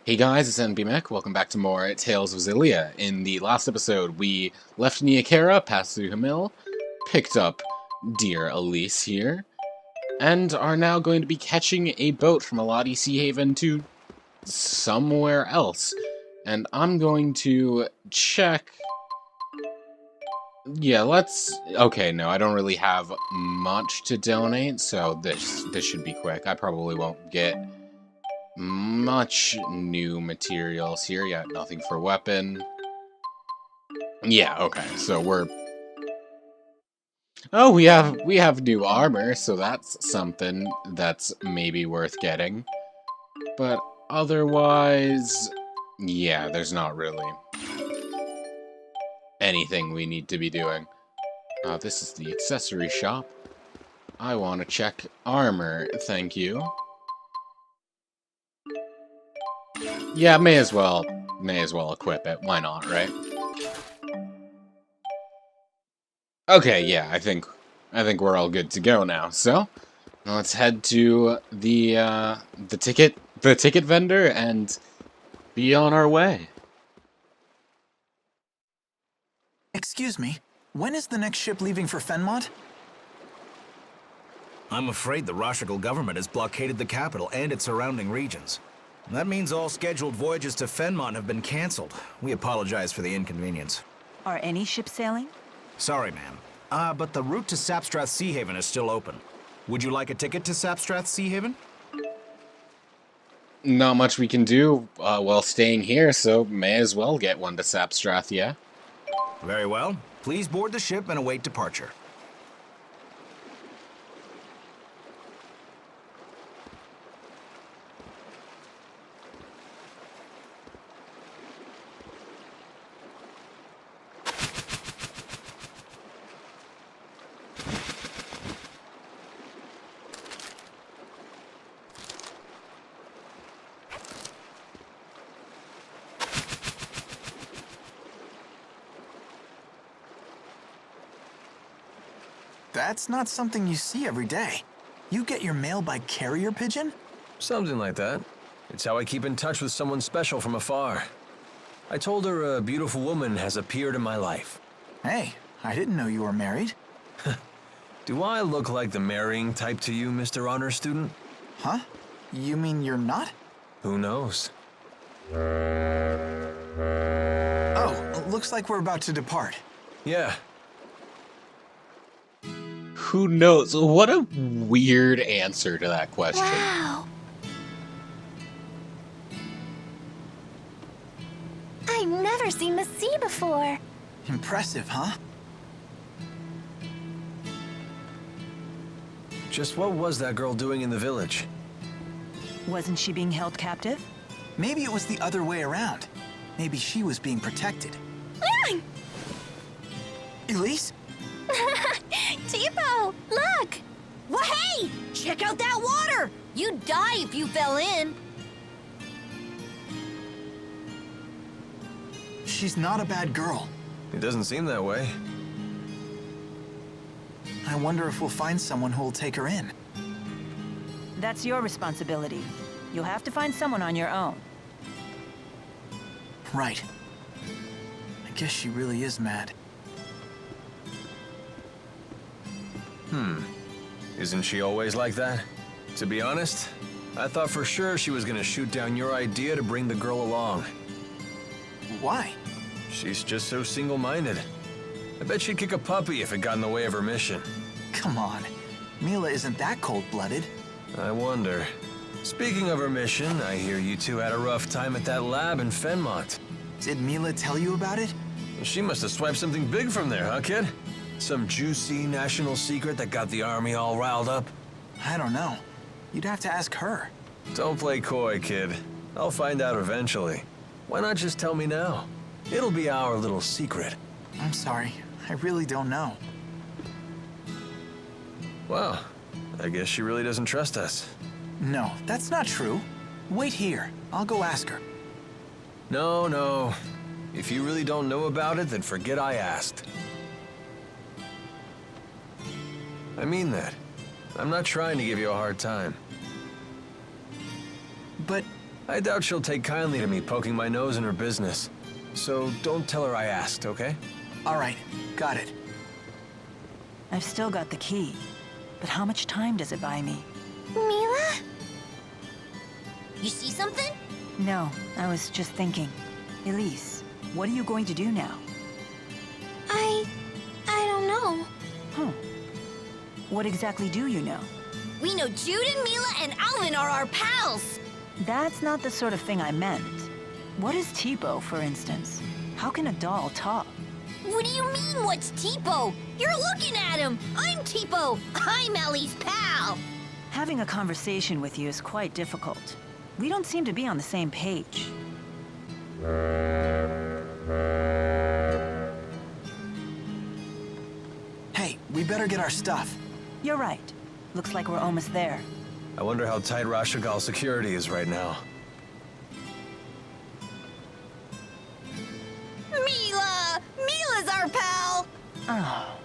Hey guys, it's NBMech. Welcome back to more Tales of Xillia. In the last episode, we left Niakara, passed through Hamil, picked up dear Elise here, and are now going to be catching a boat from Aladi Sea Haven to somewhere else. And I'm going to check... Yeah, let's... Okay, no, I don't really have much to donate, so this should be quick. I probably won't get much new materials here. Yeah, nothing for weapon. Yeah, okay, so we're... Oh, we have new armor, so that's something that's maybe worth getting. But otherwise... Yeah, there's not really anything we need to be doing. This is the accessory shop. I want to check armor, thank you. Yeah, may as well equip it. Why not, right? Okay, yeah, I think we're all good to go now. So, let's head to the ticket vendor and be on our way. Excuse me, when is the next ship leaving for Fenmont? I'm afraid the Rashigal government has blockaded the capital and its surrounding regions. That means all scheduled voyages to Fenmont have been cancelled. We apologize for the inconvenience. Are any ships sailing? Sorry, ma'am. But the route to Sapstrath Sea Haven is still open. Would you like a ticket to Sapstrath Sea Haven? Not much we can do while staying here, so may as well get one to Sapstrath, yeah? Very well. Please board the ship and await departure. That's not something you see every day. You get your mail by carrier pigeon? Something like that. It's how I keep in touch with someone special from afar. I told her a beautiful woman has appeared in my life. Hey, I didn't know you were married. Do I look like the marrying type to you, Mr. Honor Student? Huh? You mean you're not? Who knows? Oh, looks like we're about to depart. Yeah. Who knows? What a weird answer to that question. Wow. I've never seen the sea before. Impressive, huh? Just what was that girl doing in the village? Wasn't she being held captive? Maybe it was the other way around. Maybe she was being protected. Elise? Tipo, look! Well, hey! Check out that water! You'd die if you fell in. She's not a bad girl. It doesn't seem that way. I wonder if we'll find someone who'll take her in. That's your responsibility. You'll have to find someone on your own. Right. I guess she really is mad. Isn't she always like that? To be honest, I thought for sure she was gonna shoot down your idea to bring the girl along. Why? She's just so single-minded. I bet she'd kick a puppy if it got in the way of her mission. Come on. Mila isn't that cold-blooded. I wonder. Speaking of her mission, I hear you two had a rough time at that lab in Fenmont. Did Mila tell you about it? She must have swiped something big from there, huh, kid? Some juicy national secret that got the army all riled up? I don't know. You'd have to ask her. Don't play coy, kid. I'll find out eventually. Why not just tell me now? It'll be our little secret. I'm sorry. I really don't know. Well, I guess she really doesn't trust us. No, that's not true. Wait here. I'll go ask her. No. If you really don't know about it, then forget I asked. I mean that. I'm not trying to give you a hard time. But I doubt she'll take kindly to me poking my nose in her business. So don't tell her I asked, okay? All right, got it. I've still got the key. But how much time does it buy me? Mila? You see something? No, I was just thinking. Elise, what are you going to do now? I don't know. What exactly do you know? We know Jude and Mila and Alvin are our pals. That's not the sort of thing I meant. What is Tipo, for instance? How can a doll talk? What do you mean, what's Tipo? You're looking at him. I'm Tipo. I'm Ellie's pal. Having a conversation with you is quite difficult. We don't seem to be on the same page. Hey, we better get our stuff. You're right. Looks like we're almost there. I wonder how tight Rashagal security is right now. Mila! Mila's our pal. Oh.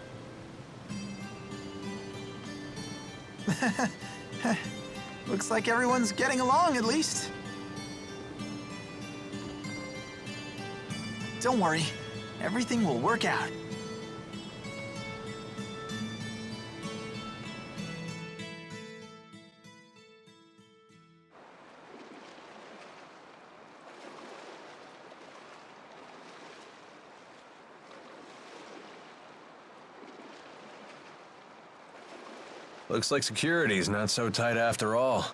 Looks like everyone's getting along, at least. Don't worry, everything will work out. Looks like security's not so tight after all.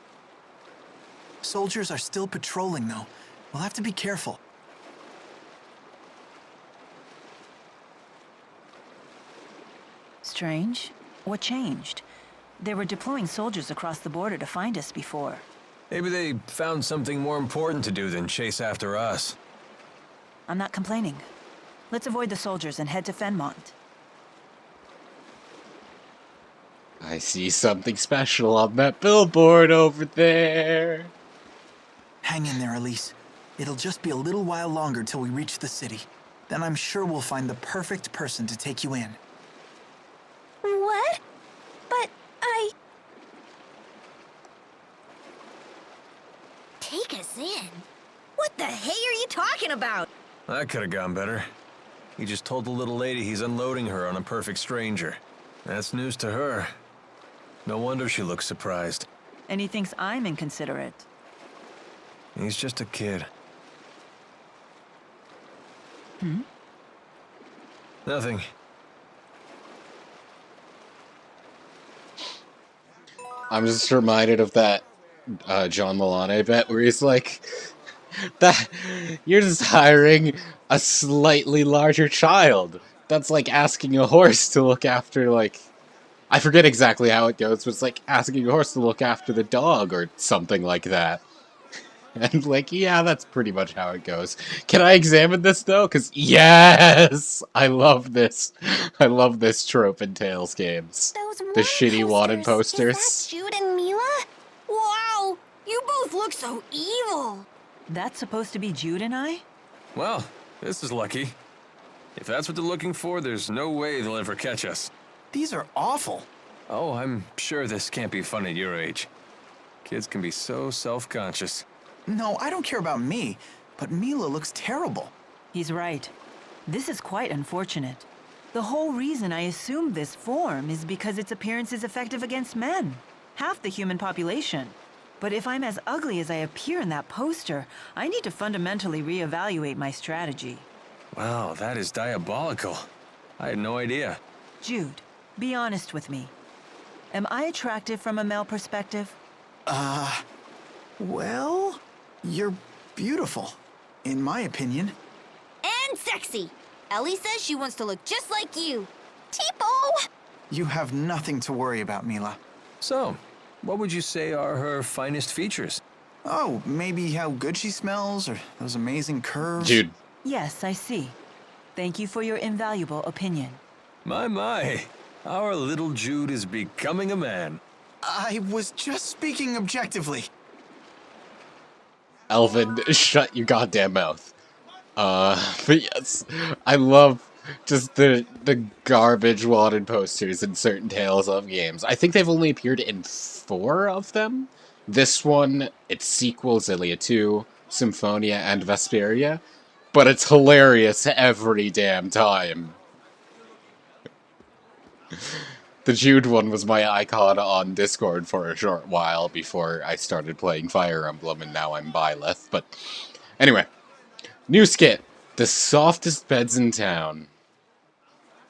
Soldiers are still patrolling, though. We'll have to be careful. Strange. What changed? They were deploying soldiers across the border to find us before. Maybe they found something more important to do than chase after us. I'm not complaining. Let's avoid the soldiers and head to Fenmont. I see something special on that billboard over there. Hang in there, Elise. It'll just be a little while longer till we reach the city. Then I'm sure we'll find the perfect person to take you in. What? But Take us in? What the hey are you talking about? That could have gone better. He just told the little lady he's unloading her on a perfect stranger. That's news to her. No wonder she looks surprised. And he thinks I'm inconsiderate. He's just a kid. Nothing. I'm just reminded of that John Mulaney bit where he's like, "That you're just hiring a slightly larger child. That's like asking a horse to look after, like, I forget exactly how it goes, but it's like asking a horse to look after the dog or something like that." And like, yeah, that's pretty much how it goes. Can I examine this though? Because yes, I love this. I love this trope in Tales games. Those The shitty wanted posters. Is that Jude and Mila? Wow, you both look so evil. That's supposed to be Jude and I? Well, this is lucky. If that's what they're looking for, there's no way they'll ever catch us. These are awful. Oh, I'm sure this can't be fun at your age. Kids can be so self-conscious. No, I don't care about me, but Mila looks terrible. He's right. This is quite unfortunate. The whole reason I assumed this form is because its appearance is effective against men. Half the human population. But if I'm as ugly as I appear in that poster, I need to fundamentally reevaluate my strategy. Wow, that is diabolical. I had no idea. Jude, be honest with me. Am I attractive from a male perspective? Well, you're beautiful, in my opinion. And sexy. Ellie says she wants to look just like you. Tipo! You have nothing to worry about, Mila. So, what would you say are her finest features? Oh, maybe how good she smells, or those amazing curves. Dude, Yes, I see. Thank you for your invaluable opinion. My. Our little Jude is becoming a man. I was just speaking objectively. Elvin, shut your goddamn mouth. But yes, I love just the garbage wanted posters in certain Tales of games. I think they've only appeared in 4 of them, This one, its sequel, Xillia 2, Symphonia, and Vesperia, but it's hilarious every damn time. The Jude one was my icon on Discord for a short while before I started playing Fire Emblem, and now I'm Byleth, but anyway. New skit, the softest beds in town.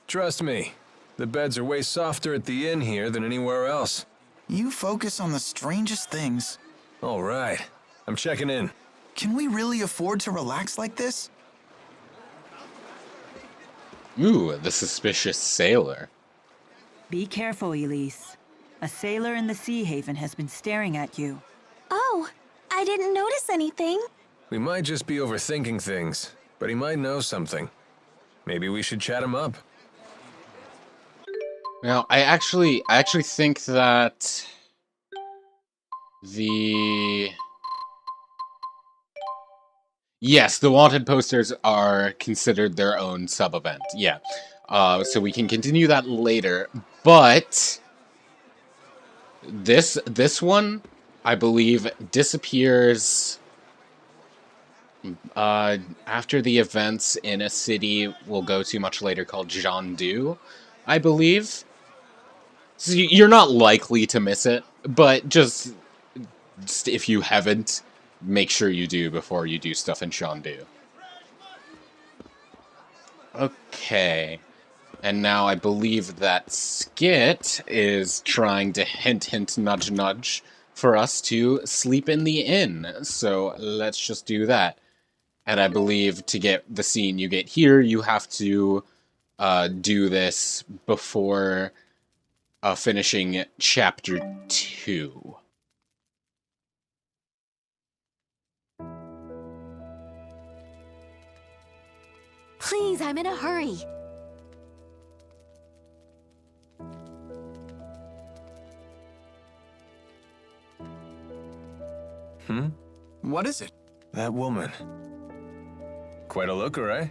Trust me, the beds are way softer at the inn here than anywhere else. You focus on the strangest things. All right, I'm checking in. Can we really afford to relax like this? Ooh, the suspicious sailor. Be careful, Elise. A sailor in the Sea Haven has been staring at you. Oh, I didn't notice anything. We might just be overthinking things, but he might know something. Maybe we should chat him up. Now, I actually think that yes, the wanted posters are considered their own sub-event. Yeah. So we can continue that later, but this one, I believe, disappears after the events in a city we'll go to much later called Jeondu, I believe. So you're not likely to miss it, but just if you haven't, make sure you do before you do stuff in Jeondu. Okay. And now I believe that Skit is trying to hint, nudge, nudge for us to sleep in the inn. So let's just do that. And I believe to get the scene you get here, you have to do this before finishing Chapter 2. Please, I'm in a hurry. What is it? That woman. Quite a looker, eh?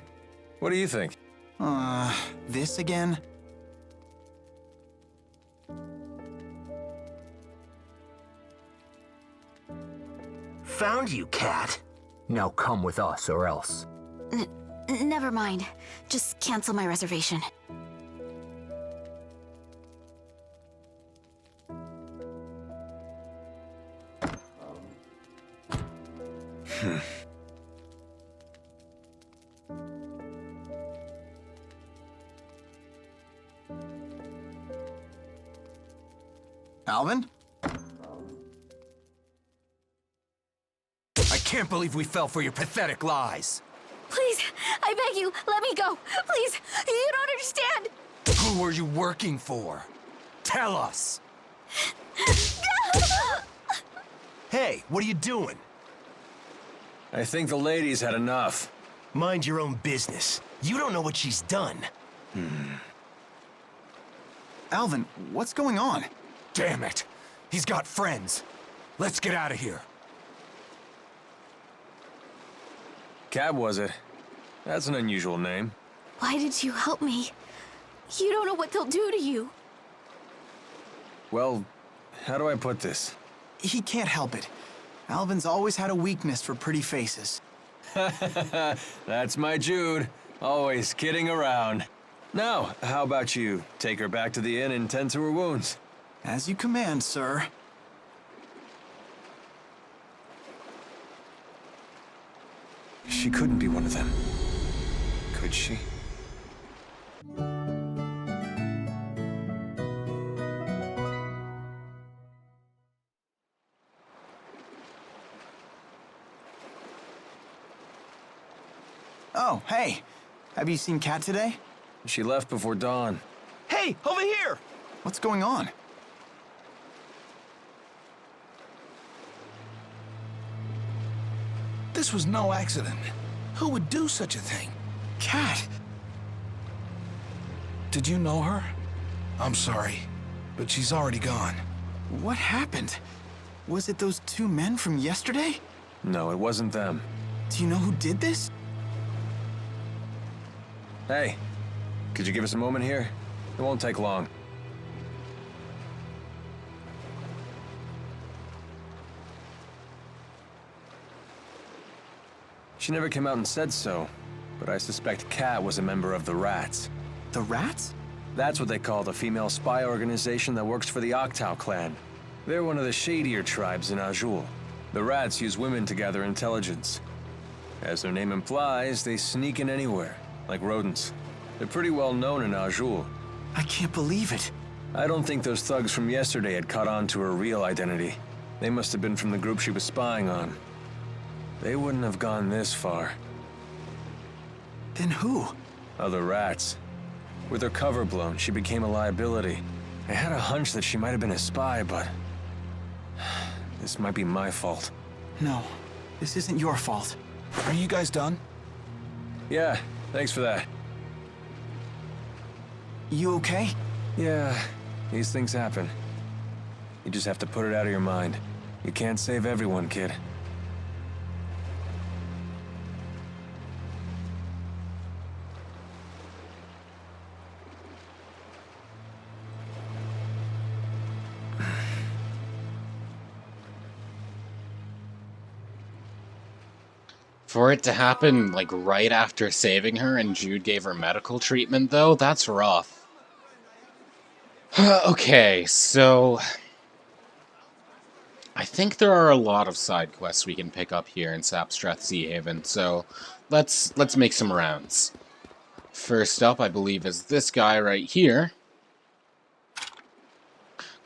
What do you think? This again? Found you, cat. Now come with us or else. Never mind. Just cancel my reservation. Alvin? I can't believe we fell for your pathetic lies. Please, I beg you, let me go. Please, you don't understand. Who were you working for? Tell us. Hey, what are you doing? I think the lady's had enough. Mind your own business. You don't know what she's done. Alvin, what's going on? Damn it. He's got friends. Let's get out of here. Cab, was it? That's an unusual name. Why did you help me? You don't know what they'll do to you. Well, how do I put this? He can't help it. Alvin's always had a weakness for pretty faces. That's my Jude. Always kidding around. Now, how about you take her back to the inn and tend to her wounds? As you command, sir. She couldn't be one of them. Could she? Oh, hey. Have you seen Kat today? She left before dawn. Hey, over here! What's going on? This was no accident. Who would do such a thing? Kat! Did you know her? I'm sorry, but she's already gone. What happened? Was it those two men from yesterday? No, it wasn't them. Do you know who did this? Hey, could you give us a moment here? It won't take long. She never came out and said so, but I suspect Kat was a member of the Rats. The rats? That's what they call the female spy organization that works for the Octao clan. They're one of the shadier tribes in Azul. The Rats use women to gather intelligence. As their name implies, they sneak in anywhere, like rodents. They're pretty well known in Azul. I can't believe it. I don't think those thugs from yesterday had caught on to her real identity. They must have been from the group she was spying on. They wouldn't have gone this far. Then who? Other Rats. With her cover blown, she became a liability. I had a hunch that she might have been a spy, but... this might be my fault. No, this isn't your fault. Are you guys done? Yeah, thanks for that. You okay? Yeah, these things happen. You just have to put it out of your mind. You can't save everyone, kid. For it to happen, like, right after saving her and Jude gave her medical treatment, though, that's rough. Okay, so... I think there are a lot of side quests we can pick up here in Sapstrath Sea Haven, so let's make some rounds. First up, I believe, is this guy right here.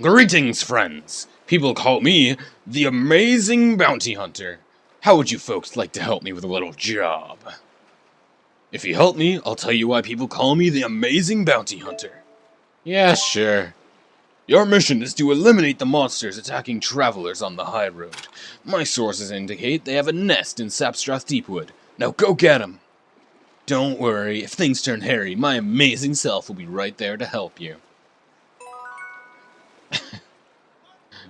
Greetings, friends! People call me the Amazing Bounty Hunter. How would you folks like to help me with a little job? If you help me, I'll tell you why people call me the Amazing Bounty Hunter. Yeah, sure. Your mission is to eliminate the monsters attacking travelers on the high road. My sources indicate they have a nest in Sapstrath Deepwood. Now go get them! Don't worry, if things turn hairy, my amazing self will be right there to help you.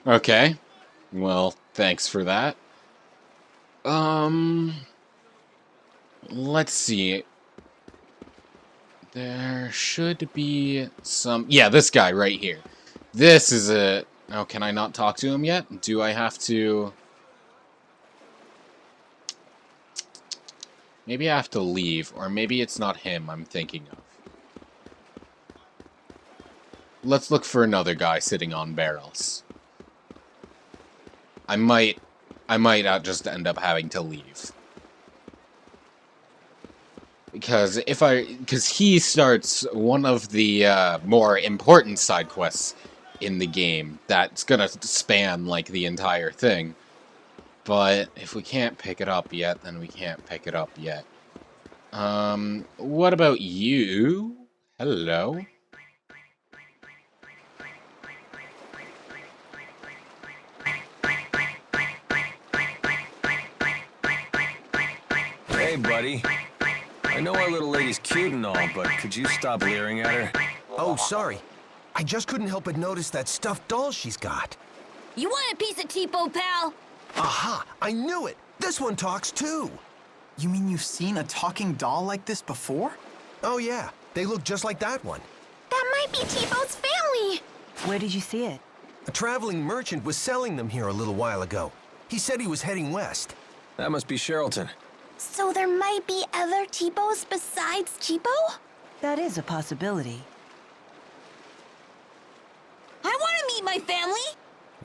Okay. Well, thanks for that. Let's see. There should be some... Yeah, this guy right here. This is a... Oh, can I not talk to him yet? Do I have to... Maybe I have to leave, or maybe it's not him I'm thinking of. Let's look for another guy sitting on barrels. I might just end up having to leave. Because he starts one of the more important side quests in the game that's gonna span like the entire thing. But if we can't pick it up yet, then we can't pick it up yet. What about you? Hello? Hey, buddy. I know our little lady's cute and all, but could you stop leering at her? Oh, sorry. I just couldn't help but notice that stuffed doll she's got. You want a piece of Tipo, pal? Aha! I knew it! This one talks too! You mean you've seen a talking doll like this before? Oh yeah, they look just like that one. That might be Tipo's family. Where did you see it? A traveling merchant was selling them here a little while ago. He said he was heading west. That must be Sherrilton. So there might be other Tipos besides Tipo? That is a possibility. I want to meet my family.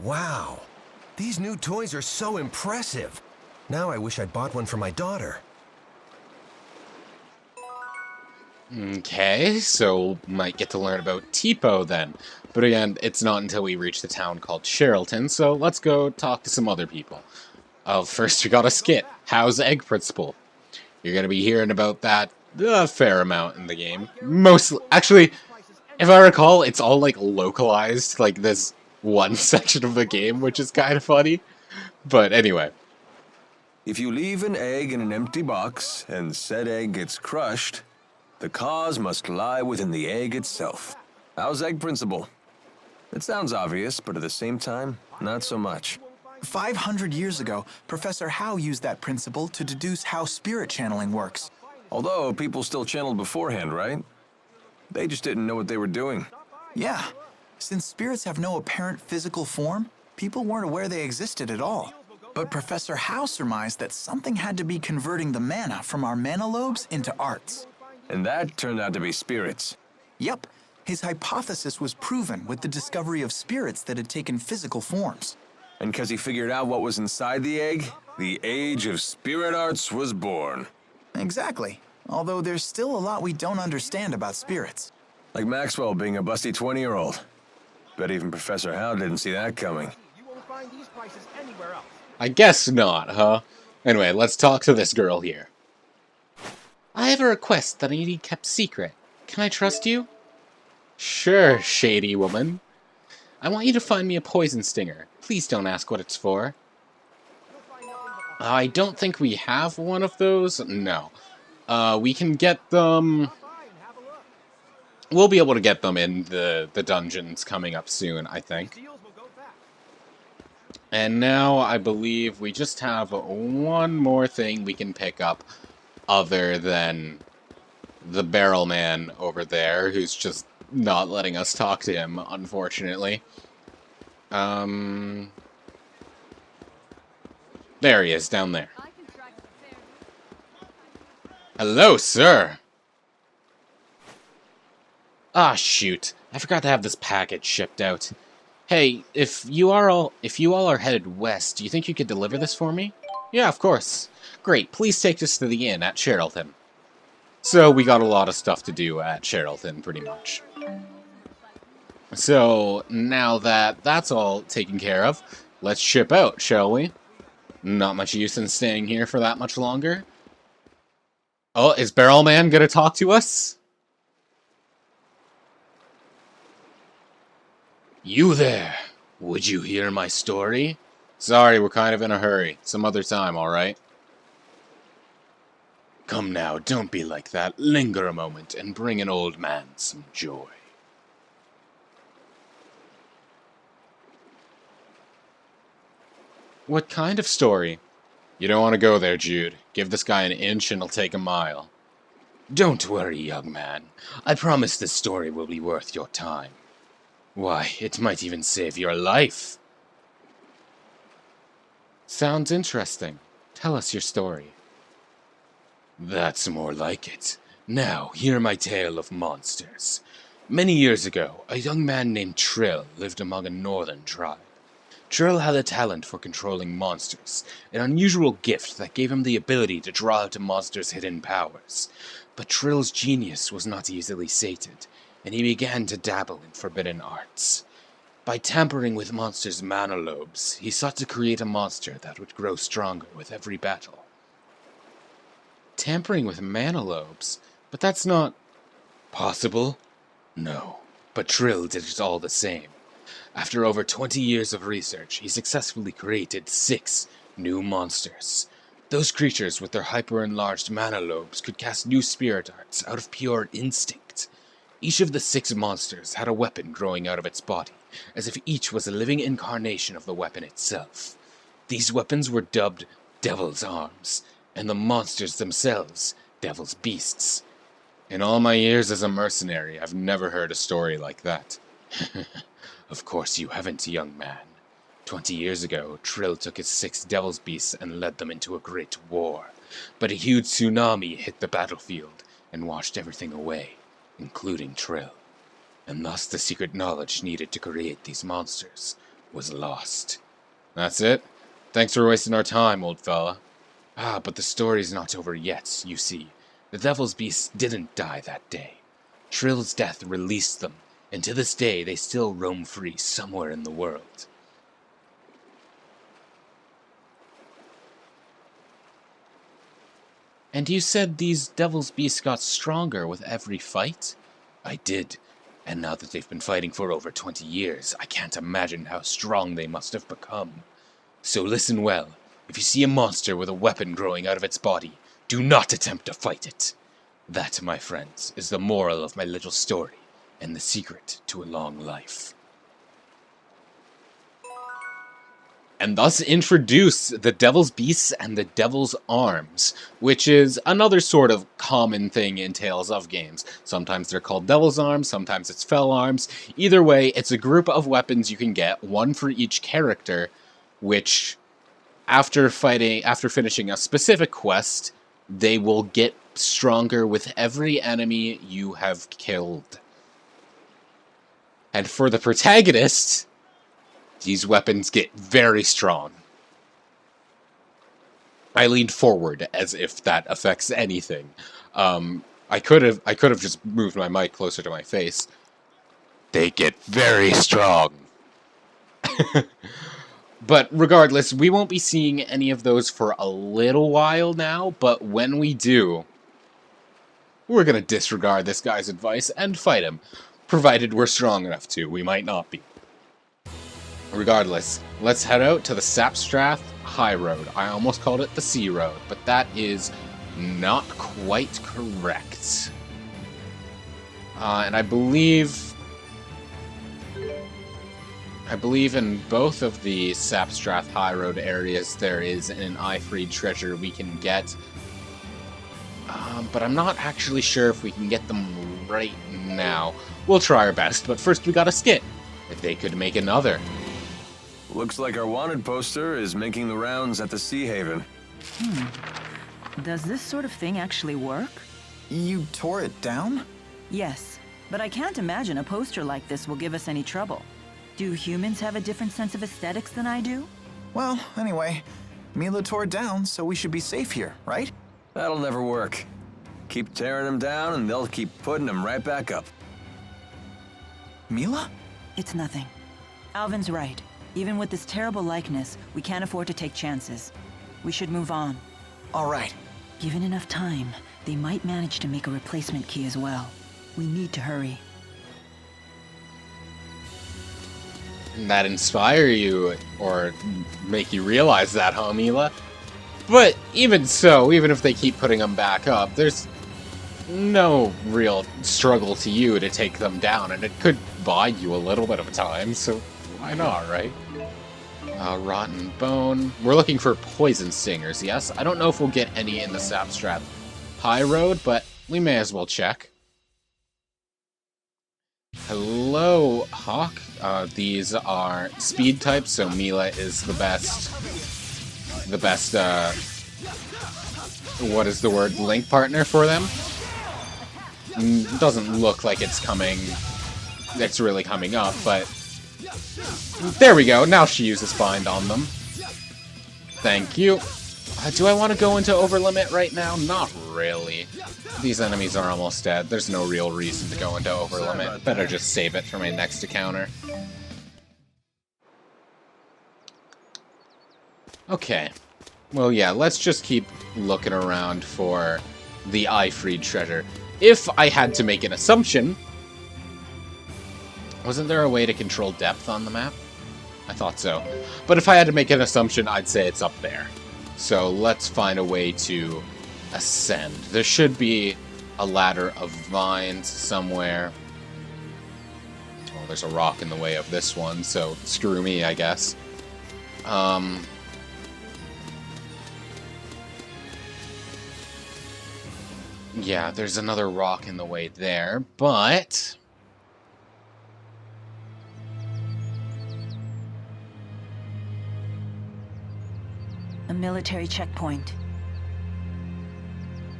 Wow. These new toys are so impressive. Now I wish I'd bought one for my daughter. Okay, so might get to learn about Tipo then. But again, it's not until we reach the town called Sherrilton, so let's go talk to some other people. First we got a skit. How's Egg Principle? You're gonna be hearing about that a fair amount in the game. Mostly, actually, if I recall, it's all like localized, like this one section of the game, which is kind of funny. But anyway. If you leave an egg in an empty box, and said egg gets crushed, the cause must lie within the egg itself. How's Egg Principle? It sounds obvious, but at the same time, not so much. 500 years ago, Professor Howe used that principle to deduce how spirit channeling works. Although, people still channeled beforehand, right? They just didn't know what they were doing. Yeah, since spirits have no apparent physical form, people weren't aware they existed at all. But Professor Howe surmised that something had to be converting the mana from our mana lobes into arts. And that turned out to be spirits. Yep, his hypothesis was proven with the discovery of spirits that had taken physical forms. And because he figured out what was inside the egg, the age of spirit arts was born. Exactly, although there's still a lot we don't understand about spirits. Like Maxwell being a busty 20-year-old. Bet even Professor Howe didn't see that coming. I guess not, huh? Anyway, let's talk to this girl here. I have a request that I need kept secret. Can I trust you? Sure, shady woman. I want you to find me a poison stinger. Please don't ask what it's for. I don't think we have one of those. No. We can get them... We'll be able to get them in the dungeons coming up soon, I think. And now I believe we just have one more thing we can pick up other than the barrel man over there, who's just not letting us talk to him, unfortunately. There he is, down there. Hello, sir! Ah, shoot. I forgot to have this package shipped out. Hey, if you all are headed west, do you think you could deliver this for me? Yeah, of course. Great, please take us to the inn at Cherylton. So, we got a lot of stuff to do at Cherylton, pretty much. So, now that that's all taken care of, let's ship out, shall we? Not much use in staying here for that much longer. Oh, is Barrel Man gonna talk to us? You there! Would you hear my story? Sorry, we're kind of in a hurry. Some other time, alright? Come now, don't be like that. Linger a moment and bring an old man some joy. What kind of story? You don't want to go there, Jude. Give this guy an inch and he'll take a mile. Don't worry, young man. I promise this story will be worth your time. Why, it might even save your life. Sounds interesting. Tell us your story. That's more like it. Now, hear my tale of monsters. Many years ago, a young man named Trill lived among a northern tribe. Trill had a talent for controlling monsters, an unusual gift that gave him the ability to draw out a monster's hidden powers. But Trill's genius was not easily sated, and he began to dabble in forbidden arts. By tampering with monsters' mana lobes, he sought to create a monster that would grow stronger with every battle. Tampering with mana lobes? But that's not... possible? No, but Trill did it all the same. After over 20 years of research, he successfully created 6 new monsters. Those creatures with their hyper-enlarged mana lobes could cast new spirit arts out of pure instinct. Each of the 6 monsters had a weapon growing out of its body, as if each was a living incarnation of the weapon itself. These weapons were dubbed Devil's Arms, and the monsters themselves, Devil's Beasts. In all my years as a mercenary, I've never heard a story like that. Of course you haven't, young man. 20 years ago, Trill took his 6 Devil's Beasts and led them into a great war. But a huge tsunami hit the battlefield and washed everything away, including Trill. And thus the secret knowledge needed to create these monsters was lost. That's it? Thanks for wasting our time, old fella. Ah, but the story's not over yet, you see. The Devil's Beasts didn't die that day. Trill's death released them, and to this day they still roam free somewhere in the world. And you said these Devil's Beasts got stronger with every fight? I did. And now that they've been fighting for over 20 years, I can't imagine how strong they must have become. So listen well. If you see a monster with a weapon growing out of its body, do not attempt to fight it. That, my friends, is the moral of my little story, and the secret to a long life. And thus introduce the Devil's Beasts and the Devil's Arms, which is another sort of common thing in Tales of games. Sometimes they're called Devil's Arms, sometimes it's Fell Arms. Either way, it's a group of weapons you can get, one for each character, which after finishing a specific quest, they will get stronger with every enemy you have killed. And for the protagonist, these weapons get very strong. I leaned forward as if that affects anything. I could have just moved my mic closer to my face. They get very strong. But regardless, we won't be seeing any of those for a little while now, but when we do, we're gonna disregard this guy's advice and fight him, provided we're strong enough to. We might not be. Regardless, let's head out to the Sapstrath High Road. I almost called it the Sea Road, but that is not quite correct. And I believe in both of the Sapstrath High Road areas there is an Ifreed treasure we can get. But I'm not actually sure if we can get them right now. We'll try our best, but first we gotta skit. If they could make another. Looks like our wanted poster is making the rounds at the Sea Haven. Does this sort of thing actually work? You tore it down? Yes, but I can't imagine a poster like this will give us any trouble. Do humans have a different sense of aesthetics than I do? Well, anyway, Mila tore it down, so we should be safe here, right? That'll never work. Keep tearing them down and they'll keep putting them right back up. Mila? It's nothing. Alvin's right. Even with this terrible likeness, we can't afford to take chances. We should move on. All right. Given enough time, they might manage to make a replacement key as well. We need to hurry. That inspire you, or make you realize that, huh, Mila? But even so, even if they keep putting them back up, there's no real struggle to you to take them down, and it could buy you a little bit of time, so why not, right? Rotten Bone. We're looking for poison stingers, yes? I don't know if we'll get any in the Sapstrath High Road, but we may as well check. Hello, Hawk. These are speed types, so Mila is the best, what is the word, link partner for them. Doesn't look like it's really coming up, but there we go. Now she uses Bind on them. Thank you. Do I want to go into Overlimit right now? Not really. These enemies are almost dead. There's no real reason to go into Overlimit. Better just save it for my next encounter. Okay. Well, yeah, let's just keep looking around for the Ifreed treasure. If I had to make an assumption... Wasn't there a way to control depth on the map? I thought so. But if I had to make an assumption, I'd say it's up there. So let's find a way to ascend. There should be a ladder of vines somewhere. Well, there's a rock in the way of this one, so screw me, I guess. Yeah, there's another rock in the way there, but... A military checkpoint.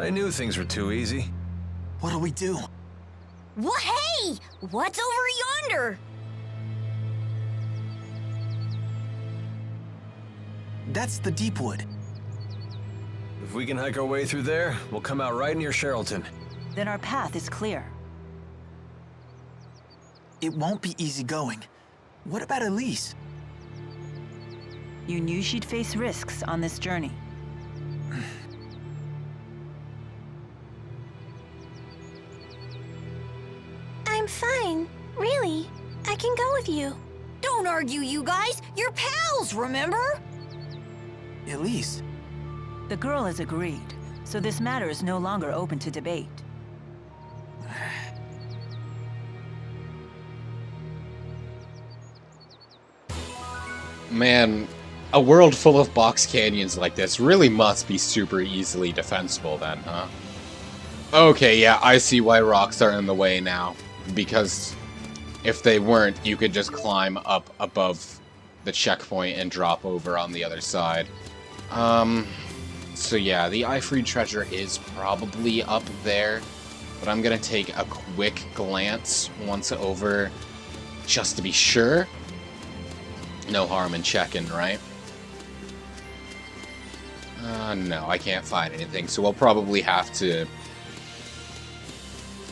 I knew things were too easy. What'll we do? What? Hey! What's over yonder? That's the Deepwood. If we can hike our way through there, we'll come out right near Sherrilton. Then our path is clear. It won't be easy going. What about Elise? You knew she'd face risks on this journey. I'm fine. Really. I can go with you. Don't argue, you guys. You're pals, remember? Elise? The girl has agreed, so this matter is no longer open to debate. Man, a world full of box canyons like this really must be super easily defensible then, huh? Okay, yeah, I see why rocks are in the way now. Because if they weren't, you could just climb up above the checkpoint and drop over on the other side. So yeah, the Ifreed treasure is probably up there, but I'm gonna take a quick glance once over, just to be sure. No harm in checking, right? No, I can't find anything, so we'll probably have to...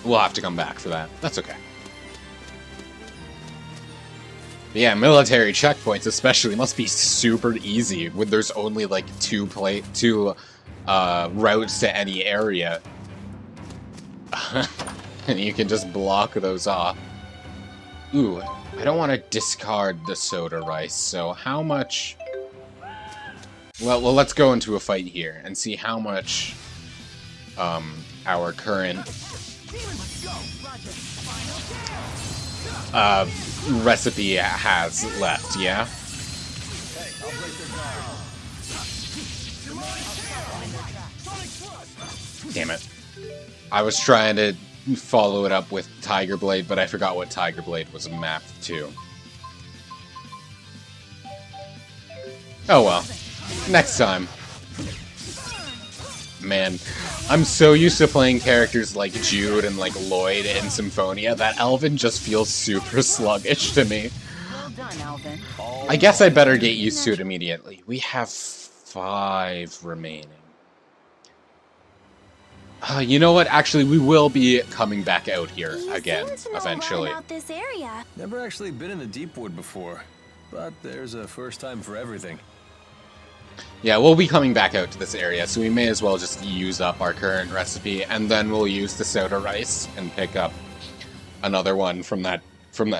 We'll have to come back for that. That's okay. But yeah, military checkpoints especially must be super easy when there's only like two routes to any area. And you can just block those off. Ooh, I don't want to discard the soda rice, so how much... Well, let's go into a fight here and see how much our current recipe has left, yeah? Damn it. I was trying to follow it up with Tiger Blade, but I forgot what Tiger Blade was mapped to. Oh well. Next time. Man, I'm so used to playing characters like Jude and like Lloyd in Symphonia that Alvin just feels super sluggish to me. Well done, Alvin. I guess I better get used to it immediately. We have 5 remaining. You know what? Actually, we will be coming back out here again, eventually. About this area. Never actually been in the Deepwood before, but there's a first time for everything. Yeah, we'll be coming back out to this area, so we may as well just use up our current recipe, and then we'll use the soda rice and pick up another one from that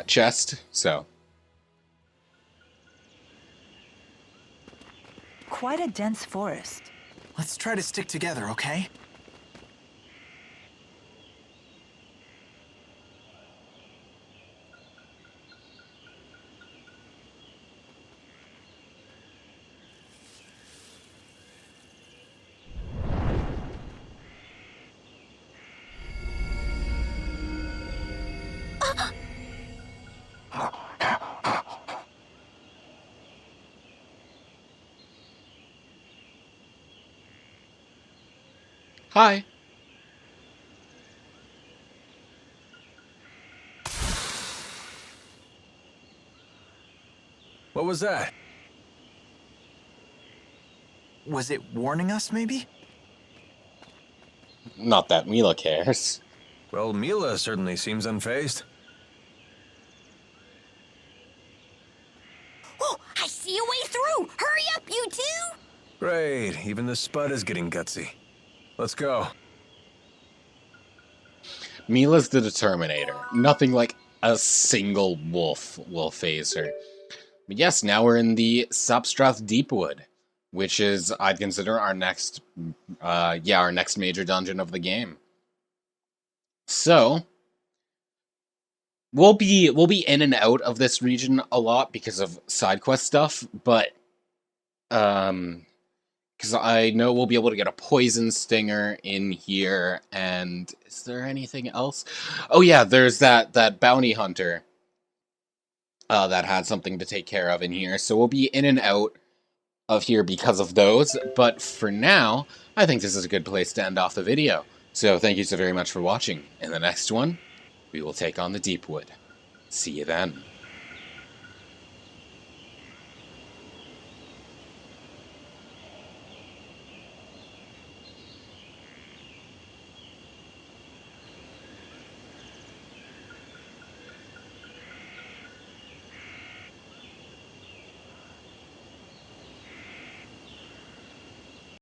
chest. So Quite a dense forest. Let's try to stick together, okay? hi. What was that? Was it warning us, maybe? Not that Mila cares. Well, Mila certainly seems unfazed. Oh, I see a way through. Hurry up, you two. Great, even the Spud is getting gutsy. Let's go. Mila's the Determinator. Nothing like a single wolf will phase her. But yes, now we're in the Sapstrath Deepwood, which is, I'd consider, our next major dungeon of the game. So, we'll be in and out of this region a lot because of side quest stuff, but because I know we'll be able to get a poison stinger in here, and is there anything else? Oh yeah, there's that bounty hunter that had something to take care of in here, so we'll be in and out of here because of those, but for now, I think this is a good place to end off the video. So thank you so very much for watching. In the next one, we will take on the Deepwood. See you then.